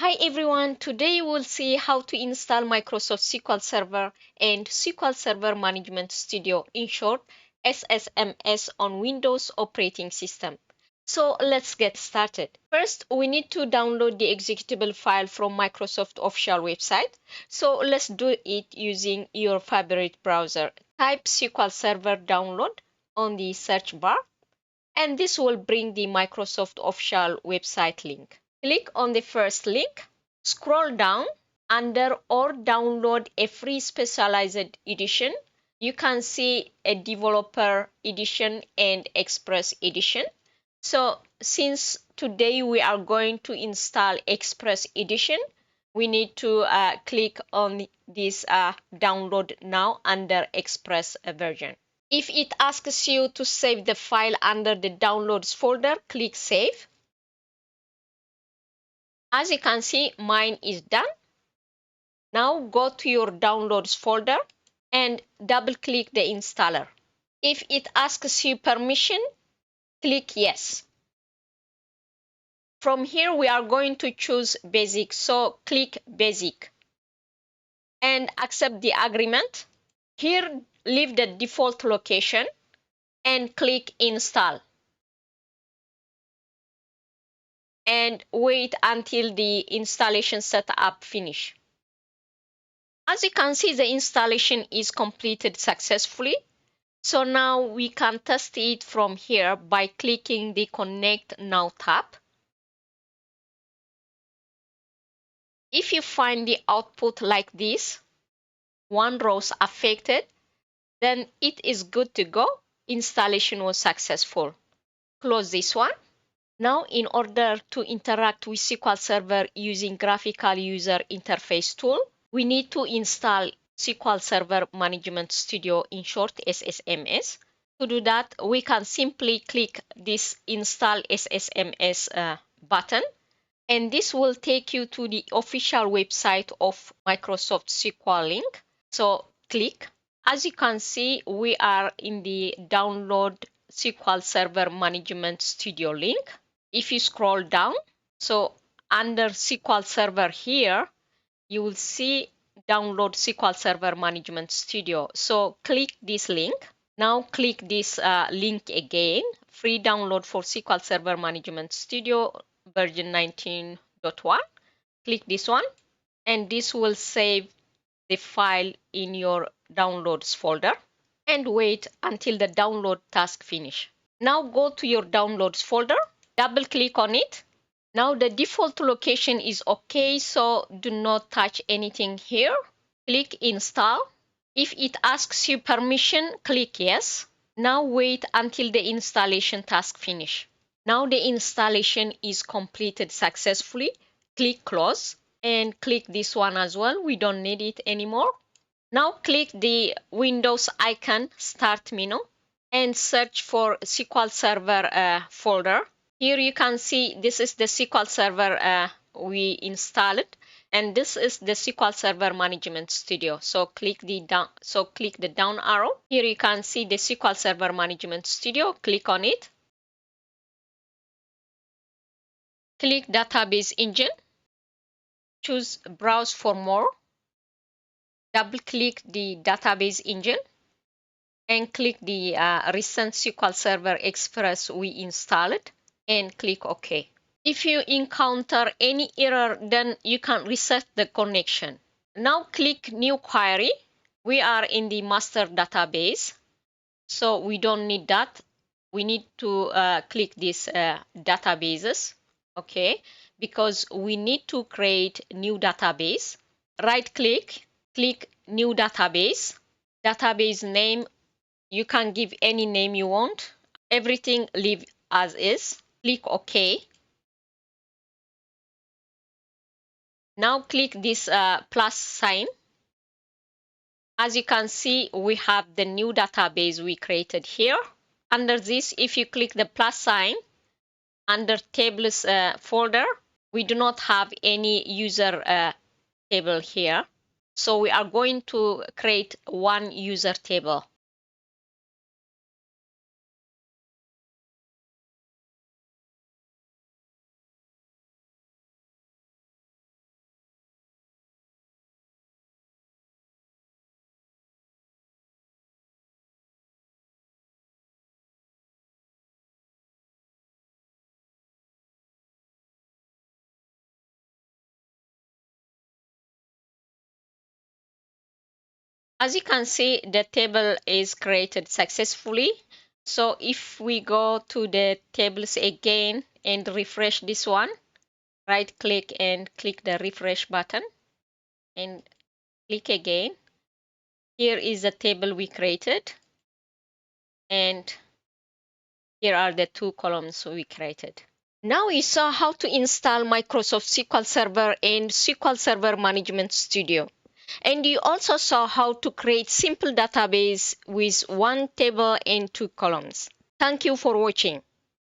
Hi everyone, today we'll see how to install Microsoft SQL Server and SQL Server Management Studio, in short SSMS, on Windows operating system. So let's get started. First, we need to download the executable file from Microsoft official website. So let's do it using your favorite browser. Type SQL Server download on the search bar, and this will bring the Microsoft official website link. Click on the first link, scroll down under or download a free specialized edition. You can see a developer edition and express edition. So since today we are going to install express edition, we need to click on this download now under express version. If it asks you to save the file under the downloads folder, click save. As you can see, mine is done. Now go to your downloads folder and double click the installer. If it asks you permission, click yes. From here we are going to choose basic, so click basic and accept the agreement. Here leave the default location and click install. And wait until the installation setup finish. As you can see, the installation is completed successfully. So now we can test it from here by clicking the Connect Now tab. If you find the output like this, one row affected, then it is good to go. Installation was successful. Close this one. Now, in order to interact with SQL Server using graphical user interface tool, we need to install SQL Server Management Studio, in short SSMS. To do that, we can simply click this Install SSMS button, and this will take you to the official website of Microsoft SQL link. So click. As you can see, we are in the Download SQL Server Management Studio link. If you scroll down, so under SQL Server here, you will see Download SQL Server Management Studio. So click this link. Now click this link again, free download for SQL Server Management Studio version 19.1. Click this one, and this will save the file in your downloads folder, and wait until the download task finish. Now go to your downloads folder, double click on it. Now the default location is okay, so do not touch anything here. Click install. If it asks you permission, click yes. Now wait until the installation task finish. Now the installation is completed successfully. Click close and click this one as well. We don't need it anymore. Now click the Windows icon, Start menu, and search for SQL Server folder. Here you can see this is the SQL Server we installed, and this is the SQL Server Management Studio. So click the down arrow. Here you can see the SQL Server Management Studio. Click on it. Click Database Engine. Choose Browse for more. Double click the database engine and click the recent SQL Server Express we installed and click OK. If you encounter any error, then you can reset the connection. Now click New Query. We are in the master database, so we don't need that. We need to click this databases, okay, because we need to create new database. Right click, click New Database. Database name, you can give any name you want. Everything leave as is. Click OK. Now click this plus sign. As you can see, we have the new database we created here. Under this, if you click the plus sign, under tables folder, we do not have any user table here. So we are going to create one user table. As you can see, the table is created successfully. So if we go to the tables again and refresh this one, right click and click the refresh button and click again. Here is the table we created, and here are the 2 columns we created. Now you saw how to install Microsoft SQL Server and SQL Server Management Studio. And you also saw how to create simple database with 1 table and 2 columns. Thank you for watching.